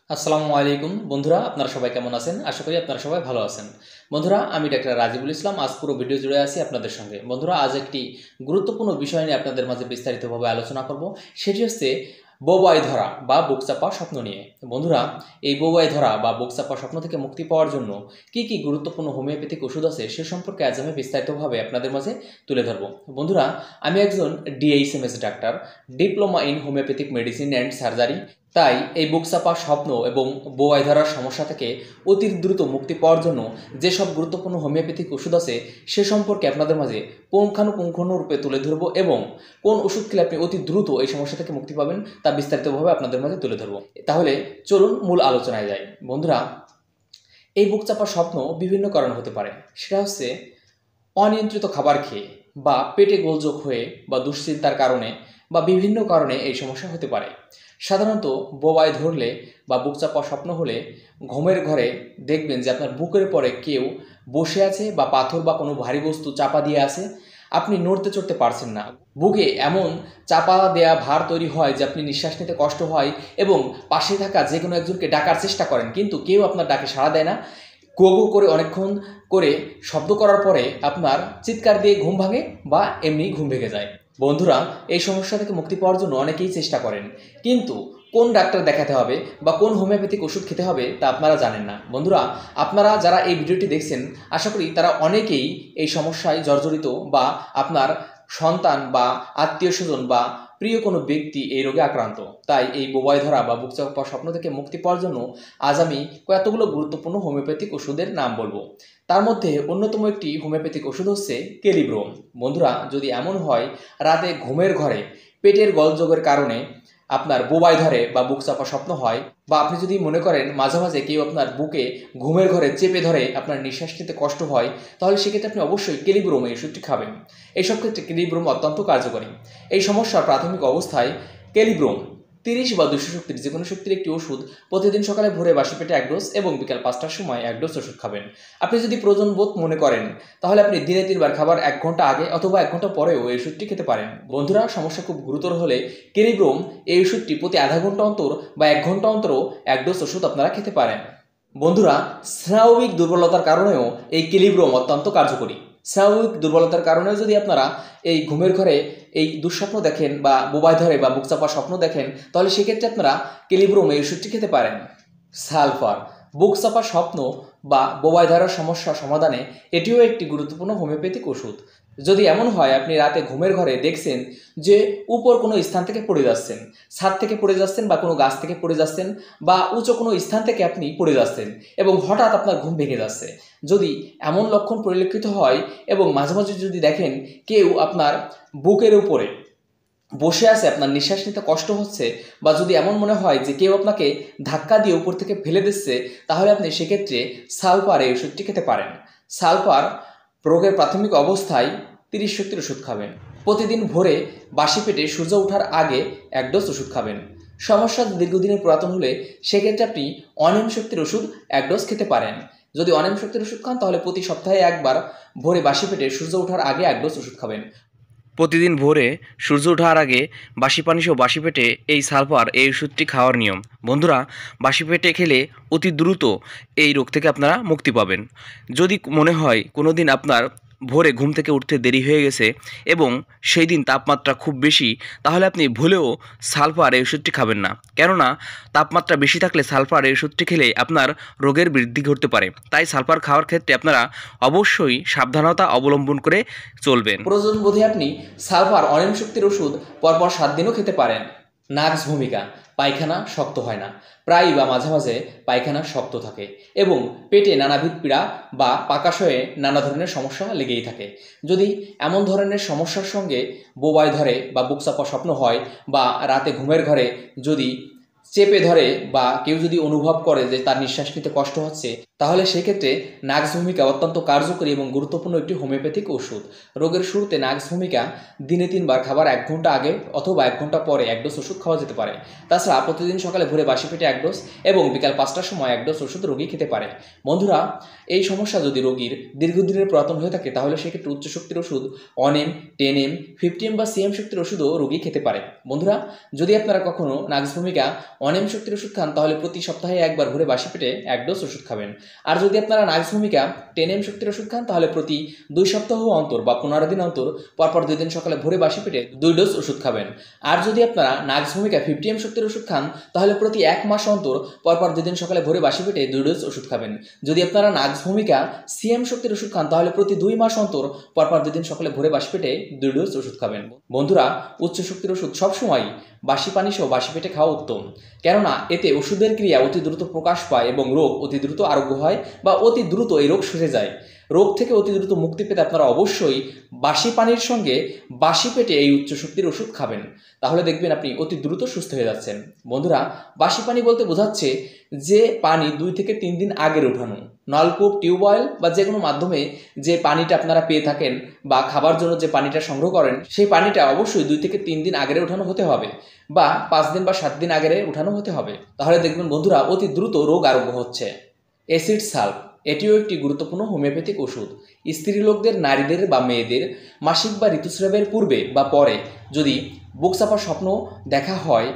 আসসালামু আলাইকুম বন্ধুরা, আপনারা সবাই কেমন আছেন? আশা করি আপনারা সবাই ভালো আছেন। বন্ধুরা, আমি ডাক্তার রাজিবুল ইসলাম। আজ পুরো ভিডিও জুড়ে আছি আপনাদের সঙ্গে। বন্ধুরা, আজ একটি গুরুত্বপূর্ণ বিষয় নিয়ে আপনাদের মাঝে বিস্তারিতভাবে আলোচনা করব। সেটি হচ্ছে বোবায় ধরা বা বুক চাপা স্বপ্ন নিয়ে। বন্ধুরা, এই বোবায় ধরা বা বুক চাপা স্বপ্ন থেকে মুক্তি পাওয়ার জন্য কি কি গুরুত্বপূর্ণ হোমিওপ্যাথিক ওষুধ আছে সে সম্পর্কে আজ আমি বিস্তারিতভাবে আপনাদের মাঝে তুলে ধরব। বন্ধুরা, আমি একজন DHMS doctor, diploma in homeopathic medicine and surgery. তাই এই বুক চাপা স্বপ্ন এবং বোবায় ধরার সমস্যা থেকে অতি দ্রুত মুক্তি পাওয়ার জন্য যেসব গুরুত্বপূর্ণ হোমিওপ্যাথিক ওষুধ আছে সে সম্পর্কে আপনাদের মাঝে পুঙ্খানুপুঙ্খরূপে তুলে ধরব এবং কোন ওষুধ খেলে আপনি অতি দ্রুত এই সমস্যা থেকে মুক্তি পাবেন তা বিস্তারিতভাবে আপনাদের মাঝে তুলে ধরব। তাহলে চলুন মূল আলোচনায় যাই। বন্ধুরা, এই বুক চাপা স্বপ্ন বিভিন্ন কারণ হতে পারে। সেটা হচ্ছে অনিয়ন্ত্রিত খাবার খেয়ে বা পেটে গোলযোগ হয়ে বা দুশ্চিন্তার কারণে বা বিভিন্ন কারণে এই সমস্যা হতে পারে। সাধারণত বোবায় ধরলে বা বুক চাপা স্বপ্ন হলে ঘুমের ঘরে দেখবেন যে আপনার বুকের পরে কেউ বসে আছে বা পাথর বা কোনো ভারী বস্তু চাপা দিয়ে আছে। আপনি নড়তে চড়তে পারছেন না। বুকে এমন চাপা দেয়া ভার তৈরি হয় যে আপনি নিঃশ্বাস নিতে কষ্ট হয় এবং পাশে থাকা যে কোনো একজনকে ডাকার চেষ্টা করেন, কিন্তু কেউ আপনার ডাকে সাড়া দেয় না। গো গো করে অনেকক্ষণ করে শব্দ করার পরে আপনার চিৎকার দিয়ে ঘুম ভাঙে বা এমনি ঘুম ভেঙে যায়। বন্ধুরা, এই সমস্যা থেকে মুক্তি পাওয়ার জন্য অনেকেই চেষ্টা করেন, কিন্তু কোন ডাক্তার দেখাতে হবে বা কোন হোমিওপ্যাথিক ওষুধ খেতে হবে তা আপনারা জানেন না। বন্ধুরা, আপনারা যারা এই ভিডিওটি দেখছেন আশা করি তারা অনেকেই এই সমস্যায় জর্জরিত বা আপনার সন্তান বা আত্মীয় স্বজন বা প্রিয় কোনো ব্যক্তি এই রোগে আক্রান্ত। তাই এই বোবায় ধরা বা বুক চাপা স্বপ্ন থেকে মুক্তি পাওয়ার জন্য আজ আমি কতগুলো গুরুত্বপূর্ণ হোমিওপ্যাথিক ওষুধের নাম বলবো। তার মধ্যে অন্যতম একটি হোমিওপ্যাথিক ওষুধ হচ্ছে কেলিব্রোম। বন্ধুরা, যদি এমন হয় রাতে ঘুমের ঘরে পেটের গোলযোগের কারণে আপনার বোবায় ধরে বা বুক চাপা স্বপ্ন হয়, বা আপনি যদি মনে করেন মাঝে মাঝে কেউ আপনার বুকে ঘুমের ঘরে চেপে ধরে আপনার নিঃশ্বাস নিতে কষ্ট হয়, তাহলে সেক্ষেত্রে আপনি অবশ্যই কেলিব্রোম এই ওষুধটি খাবেন। এইসব ক্ষেত্রে কেলিব্রোম অত্যন্ত কার্যকরী। এই সমস্যার প্রাথমিক অবস্থায় কেলিব্রোম 30 বা 200 শক্তির যে কোনো শক্তির একটি ওষুধ প্রতিদিন সকালে ভোরে বাসি পেটে 1 ডোজ এবং বিকাল 5টার সময় 1 ডোজ ওষুধ খাবেন। আপনি যদি প্রয়োজন বোধ মনে করেন তাহলে আপনি দিনে 3 বার খাবার 1 ঘন্টা আগে অথবা 1 ঘন্টা পরেও এই ওষুধটি খেতে পারেন। বন্ধুরা, সমস্যা খুব গুরুতর হলে কেলিব্রোম এই ওষুধটি প্রতি আধা ঘন্টা অন্তর বা 1 ঘন্টা অন্তরও 1 ডোজ ওষুধ আপনারা খেতে পারেন। বন্ধুরা, স্নায়বিক দুর্বলতার কারণেও এই কেলিব্রোম অত্যন্ত কার্যকরী। স্নায়বিক দুর্বলতার কারণেও যদি আপনারা এই ঘুমের ঘরে এই দুঃস্বপ্ন দেখেন বা বোবায় ধরে বা বুক চাপা স্বপ্ন দেখেন, তাহলে সেক্ষেত্রে আপনারা কেলিব্রোম এই ওষুধটি খেতে পারেন। সালফার বুক চাপা স্বপ্ন বা বোবায় ধরার সমস্যা সমাধানে এটিও একটি গুরুত্বপূর্ণ হোমিওপ্যাথিক ওষুধ। যদি এমন হয় আপনি রাতে ঘুমের ঘরে দেখছেন যে উপর কোনো স্থান থেকে পড়ে যাচ্ছেন, ছাদ থেকে পড়ে যাচ্ছেন বা কোনো গাছ থেকে পড়ে যাচ্ছেন বা উঁচু কোনো স্থান থেকে আপনি পড়ে যাচ্ছেন এবং হঠাৎ আপনার ঘুম ভেঙে যাচ্ছে, যদি এমন লক্ষণ পরিলক্ষিত হয় এবং মাঝে মাঝে যদি দেখেন কেউ আপনার বুকের উপরে বসে আছে, আপনার নিঃশ্বাস নিতে কষ্ট হচ্ছে, বা যদি এমন মনে হয় যে কেউ আপনাকে ধাক্কা দিয়ে উপর থেকে ফেলে দিচ্ছে, তাহলে আপনি সেক্ষেত্রে সালফার এই ওষুধটি খেতে পারেন। সালফার রোগের প্রাথমিক অবস্থায় 30 শক্তির ওষুধ খাবেন। প্রতিদিন ভোরে বাসি পেটে সূর্য ওঠার আগে 1 ডোজ ওষুধ খাবেন। সমস্যা দীর্ঘদিনের পুরাতন হলে সেক্ষেত্রে আপনি অনিয়ম শক্তির ওষুধ 1 ডোজ খেতে পারেন। যদি অনিয়ম শক্তির ওষুধ খান তাহলে প্রতি সপ্তাহে একবার ভোরে বাসি পেটে সূর্য ওঠার আগে 1 ডোজ ওষুধ খাবেন। প্রতিদিন ভোরে সূর্য ওঠার আগে বাসি পানি সহ বাসি পেটে এই সালফার এই ওষুধটি খাওয়ার নিয়ম। বন্ধুরা, বাসি পেটে খেলে অতি দ্রুত এই রোগ থেকে আপনারা মুক্তি পাবেন। যদি মনে হয় কোনো দিন আপনার ভোরে ঘুম থেকে উঠতে দেরি হয়ে গেছে এবং সেই দিন তাপমাত্রা খুব বেশি, তাহলে আপনি ভুলেও সালফার এই ওষুধটি খাবেন না। কেননা তাপমাত্রা বেশি থাকলে সালফার এই ওষুধটি খেলে আপনার রোগের বৃদ্ধি ঘটতে পারে। তাই সালফার খাওয়ার ক্ষেত্রে আপনারা অবশ্যই সাবধানতা অবলম্বন করে চলবেন। প্রয়োজন বোধে আপনি সালফার অনিয়ম শক্তির ওষুধ পরপর 7 দিনও খেতে পারেন। নাক্স ভূমিকা পায়খানা শক্ত হয় না, প্রায়ই বা মাঝে মাঝে পায়খানা শক্ত থাকে এবং পেটে নানাবিধ পীড়া বা পাকাশয়ে নানা ধরনের সমস্যা লেগেই থাকে। যদি এমন ধরনের সমস্যার সঙ্গে বোবায় ধরে বা বুক চাপা স্বপ্ন হয় বা রাতে ঘুমের ঘরে যদি চেপে ধরে বা কেউ যদি অনুভব করে যে তার নিঃশ্বাস নিতে কষ্ট হচ্ছে, তাহলে সেক্ষেত্রে নাক্স ভূমিকা অত্যন্ত কার্যকরী এবং গুরুত্বপূর্ণ একটি হোমিওপ্যাথিক ওষুধ। রোগের শুরুতে নাক্স ভূমিকা দিনে 3 বার, খাবার 1 ঘন্টা আগে অথবা 1 ঘন্টা পরে 1 ডোজ ওষুধ খাওয়া যেতে পারে। তাছাড়া প্রতিদিন সকালে ভোরে বাসি পেটে 1 ডোজ এবং বিকাল 5টার সময় 1 ডোজ ওষুধ রোগী খেতে পারে। বন্ধুরা, এই সমস্যা যদি রোগীর দীর্ঘদিনের পুরাতন হয়ে থাকে তাহলে সেক্ষেত্রে উচ্চ শক্তির ওষুধ অনেম, 10M, 50M বা সিএম শক্তির ওষুধও রোগী খেতে পারে। বন্ধুরা, যদি আপনারা কখনো নাক্স ভূমিকা অনেম শক্তির ওষুধ খান তাহলে প্রতি সপ্তাহে 1 বার ভোরে বাসি পেটে 1 ডোজ ওষুধ খাবেন। আর যদি আপনারা নাক্স ভূমিকা 10M শক্তির ওষুধ খান তাহলে প্রতি 2 সপ্তাহ অন্তর বা 15 দিন অন্তর পরপর 2 দিন সকালে ভোরে বাসি পেটে 2 ডোজ ওষুধ খাবেন। আর যদি আপনারা নাক্স ভূমিকা 50M শক্তির ওষুধ খান তাহলে প্রতি 1 মাস অন্তর পরপর 2 দিন সকালে ভোরে বাসি পেটে 2 ডোজ ওষুধ খাবেন। যদি আপনারা নাক্স ভূমিকা সিএম শক্তির ওষুধ খান তাহলে প্রতি 2 মাস অন্তর পরপর 2 দিন সকালে ভোরে বাসি পেটে 2 ডোজ ওষুধ খাবেন। বন্ধুরা, উচ্চ শক্তির ওষুধ সবসময় বাসি পানি সহ বাসি পেটে খাওয়া উত্তম, কেননা এতে ওষুধের ক্রিয়া অতি দ্রুত প্রকাশ পায় এবং রোগ অতি দ্রুত আরোগ্য হয় বা অতি দ্রুত এই রোগ সেরে যায়। রোগ থেকে অতি দ্রুত মুক্তি পেতে আপনারা অবশ্যই বাসি পানির সঙ্গে বাসি পেটে এই উচ্চ শক্তির ওষুধ খাবেন, তাহলে দেখবেন আপনি অতি দ্রুত সুস্থ হয়ে যাচ্ছেন। বন্ধুরা, বাসি পানি বলতে বোঝাচ্ছে যে পানি 2 থেকে 3 দিন আগের ওঠানো, নলকূপ, টিউবওয়েল বা যে কোনো মাধ্যমে যে পানিটা আপনারা পেয়ে থাকেন বা খাবার জন্য যে পানিটা সংগ্রহ করেন সেই পানিটা অবশ্যই 2 থেকে 3 দিন আগের ওঠানো হতে হবে বা 5 দিন বা 7 দিন আগের ওঠানো হতে হবে, তাহলে দেখবেন বন্ধুরা অতি দ্রুত রোগ আরোগ্য হচ্ছে। অ্যাসিড সালফ এটিও একটি গুরুত্বপূর্ণ হোমিওপ্যাথিক ওষুধ। স্ত্রী লোকদের, নারীদের বা মেয়েদের মাসিক বা ঋতুস্রাবের পূর্বে বা পরে যদি বুক চাপা স্বপ্ন দেখা হয়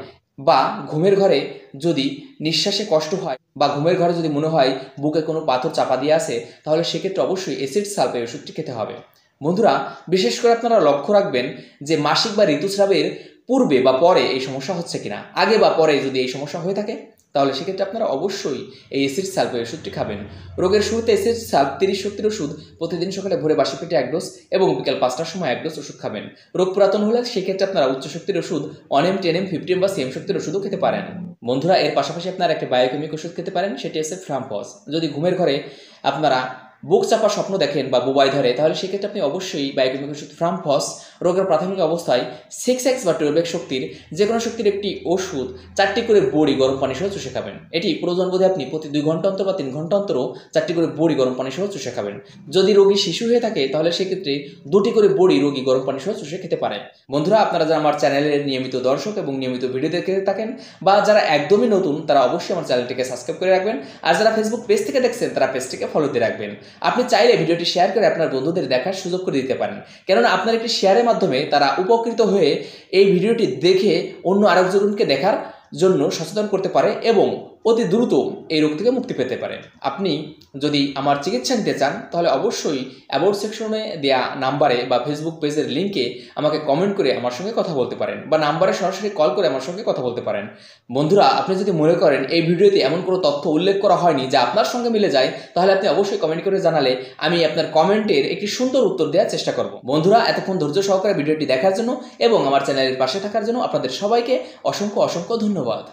বা ঘুমের ঘরে যদি নিঃশ্বাসে কষ্ট হয় বা ঘুমের ঘরে যদি মনে হয় বুকে কোনো পাথর চাপা দিয়ে আসে তাহলে সেক্ষেত্রে অবশ্যই অ্যাসিড সালফ এই ওষুধটি খেতে হবে। বন্ধুরা, বিশেষ করে আপনারা লক্ষ্য রাখবেন যে মাসিক বা ঋতুস্রাবের পূর্বে বা পরে এই সমস্যা হচ্ছে কিনা। আগে বা পরে যদি এই সমস্যা হয়ে থাকে তাহলে সেক্ষেত্রে আপনারা অবশ্যই এই অ্যাসিড সালফ এই ওষুধটি খাবেন। রোগের শুরুতে অ্যাসিড সালফ 30 শক্তির ওষুধ প্রতিদিন সকালে ভোরে বাসি পেটে 1 ডোজ এবং বিকাল 5টার সময় 1 ডোজ ওষুধ খাবেন। রোগ পুরাতন হলে সেক্ষেত্রে আপনারা উচ্চ শক্তির ওষুধ অনেম, 10M, 50M বা সিএম শক্তির ওষুধও খেতে পারেন। বন্ধুরা, এর পাশাপাশি আপনারা একটা বায়োকেমিক ওষুধ খেতে পারেন, সেটি হচ্ছে ফ্রাম্পস। যদি ঘুমের ঘরে আপনারা বুক চাপা স্বপ্ন দেখেন বা বুবাই ধরে তাহলে সেক্ষেত্রে আপনি অবশ্যই বায়োকেমিক ওষুধ ফ্রাম্পস রোগের প্রাথমিক অবস্থায় 6x বা 12x শক্তির যে কোনো শক্তির একটি ওষুধ 4টি করে বড়ি গরম পানি সহ চুষে খাবেন। এটি প্রয়োজন বোধে আপনি প্রতি 2 ঘন্টা অন্তর বা 3 ঘন্টা অন্তরও 4টি করে বড়ি গরম পানি সহ চুষে খাবেন। যদি রোগী শিশু হয়ে থাকে তাহলে সেক্ষেত্রে 2টি করে বড়ি রোগী গরম পানি সহ চুষে খেতে পারে। বন্ধুরা, আপনারা যারা আমার চ্যানেলের নিয়মিত দর্শক এবং নিয়মিত ভিডিও দেখে থাকেন বা যারা একদমই নতুন তারা অবশ্যই আমার চ্যানেলটিকে সাবস্ক্রাইব করে রাখবেন। আর যারা ফেসবুক পেজ থেকে দেখছেন তারা পেজটিকে ফলো দিয়ে রাখবেন। আপনি চাইলে ভিডিওটি শেয়ার করে আপনার বন্ধুদের দেখার সুযোগ করে দিতে পারেন, কেননা আপনার একটি শেয়ারের মাধ্যমে তারা উপকৃত হয়ে এই ভিডিওটি দেখে অন্য আরেকজনকে দেখার জন্য সচেতন করতে পারে এবং অতি দ্রুত এই রোগ থেকে মুক্তি পেতে পারে। আপনি যদি আমার চিকিৎসা নিতে চান তাহলে অবশ্যই অ্যাবাউট সেকশনে দেওয়া নাম্বারে বা ফেসবুক পেজের লিঙ্কে আমাকে কমেন্ট করে আমার সঙ্গে কথা বলতে পারেন বা নাম্বারে সরাসরি কল করে আমার সঙ্গে কথা বলতে পারেন। বন্ধুরা, আপনি যদি মনে করেন এই ভিডিওতে এমন কোনো তথ্য উল্লেখ করা হয়নি যা আপনার সঙ্গে মিলে যায় তাহলে আপনি অবশ্যই কমেন্ট করে জানালে আমি আপনার কমেন্টের একটি সুন্দর উত্তর দেওয়ার চেষ্টা করব। বন্ধুরা, এতক্ষণ ধৈর্য সহকারে ভিডিওটি দেখার জন্য এবং আমার চ্যানেলের পাশে থাকার জন্য আপনাদের সবাইকে অসংখ্য অসংখ্য ধন্যবাদ।